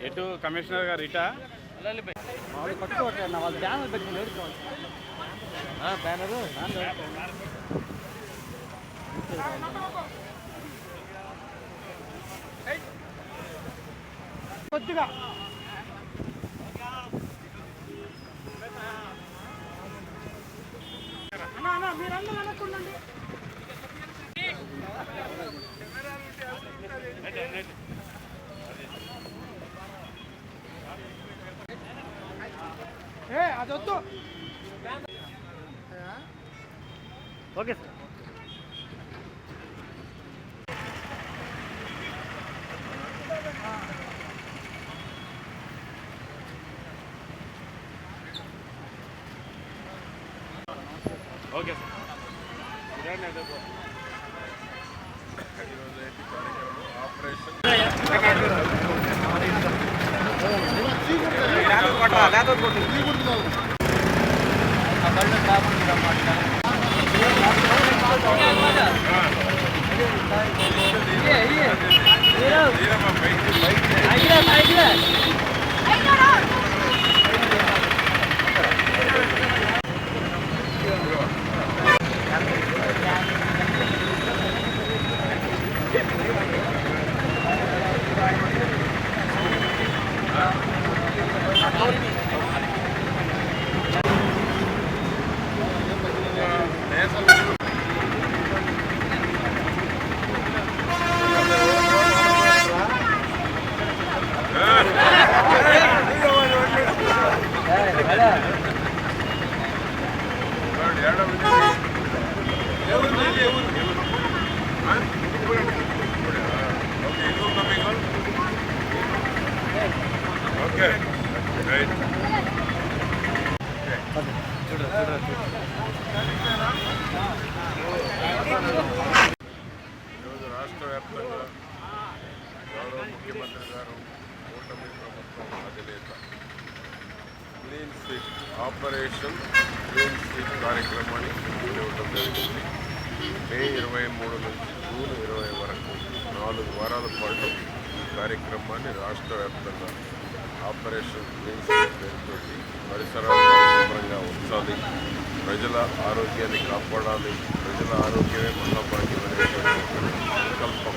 ఎటు కమిషనర్ గారు ఇటా కొట్టుకోవట్లేదు వాళ్ళు బ్యానర్ పెట్టుకుని బ్యానరు కొద్దిగా మీరందరూ అనుకుండండి. అది వద్దు. Okay sir. Okay sir. Operation ఈరోజు రాష్ట్ర వ్యాప్తంగా గౌరవ ముఖ్యమంత్రి గారు కూటమి ప్రభుత్వం అధినేత clean sweep operation clean sweep కార్యక్రమాన్ని ఇవ్వడం జరిగింది. మే 23 నుంచి జూన్ 20 వరకు 4 వారాల పాటు ఈ కార్యక్రమాన్ని రాష్ట్ర వ్యాప్తంగా ఆపరేషన్ క్లీన్ స్వీప్ పేరుతో పరిసరాలు పరిశుభ్రంగా ఉంచాలి, ప్రజల ఆరోగ్యాన్ని కాపాడాలి, ప్రజల ఆరోగ్యమే మహాభాగ్యం అనేటువంటి సంకల్పం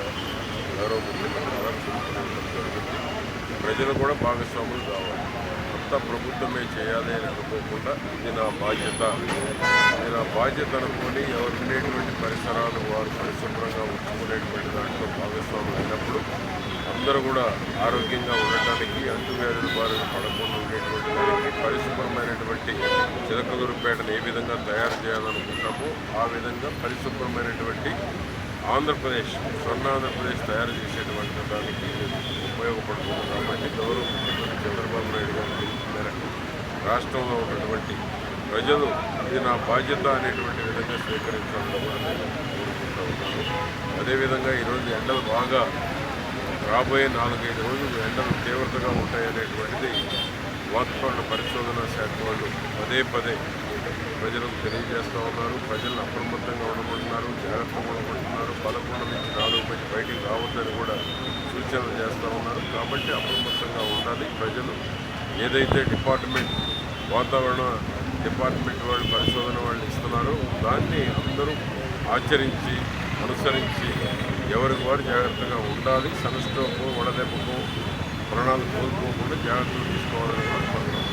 గౌరవ ముఖ్యమంత్రి గారు చూపించడం జరిగింది. ప్రజలు కూడా భాగస్వాములు కావాలి. కొత్త ప్రభుత్వమే చేయాలి అని అనుకోకుండా ఇది నా బాధ్యత అనుకొని ఎవరు ఉండేటువంటి పరిసరాలు వారు పరిశుభ్రంగా ఉంచుకునేటువంటి దాంట్లో భాగస్వాములు అయినప్పుడు అందరూ కూడా ఆరోగ్యంగా ఉండటానికి, అంటువ్యాధుల బారిన పడకుండా ఉండేటువంటి దానికి పరిశుభ్రమైనటువంటి చిలకలూరుపేటను ఏ విధంగా తయారు చేయాలనుకుంటామో ఆ విధంగా పరిశుభ్రమైనటువంటి ఆంధ్రప్రదేశ్, స్వర్ణ ఆంధ్రప్రదేశ్ తయారు చేసేటువంటి దానికి ఉపయోగపడుతుంది. కాబట్టి గౌరవ ముఖ్యమంత్రి చంద్రబాబు నాయుడు గారి పిలుపు మేరకు రాష్ట్రంలో ఉన్నటువంటి ప్రజలు ఇది నా బాధ్యత అనేటువంటి విధంగా స్వీకరించాలని కూడా నేను కోరుకుంటూ ఉన్నాను. అదేవిధంగా ఈరోజు ఎండలు బాగా రాబోయే 4-5 రోజులు ఎండలు తీవ్రతగా ఉంటాయనేటువంటిది వాతావరణ పరిశోధన శాఖ వాళ్ళు పదే ప్రజలకు తెలియజేస్తూ ఉన్నారు. ప్రజలను అప్రమత్తంగా ఉండమంటున్నారు, జాగ్రత్తగా ఉండమంటున్నారు. 11 నుంచి 4 మంది బయటికి రావద్దని కూడా సూచనలు చేస్తూ ఉన్నారు. కాబట్టి అప్రమత్తంగా ఉండాలి. ప్రజలు ఏదైతే వాతావరణ డిపార్ట్మెంట్ వాళ్ళు పరిశోధన వాళ్ళు ఇస్తున్నారో దాన్ని అందరూ ఆచరించి అనుసరించి ఎవరికి వారు జాగ్రత్తగా ఉండాలి. సన్ స్ట్రోక్, వడదెబ్బకు ప్రాణాలు కోల్పోకుండా జాగ్రత్తలు తీసుకోవాలని కోరుకుంటున్నాం.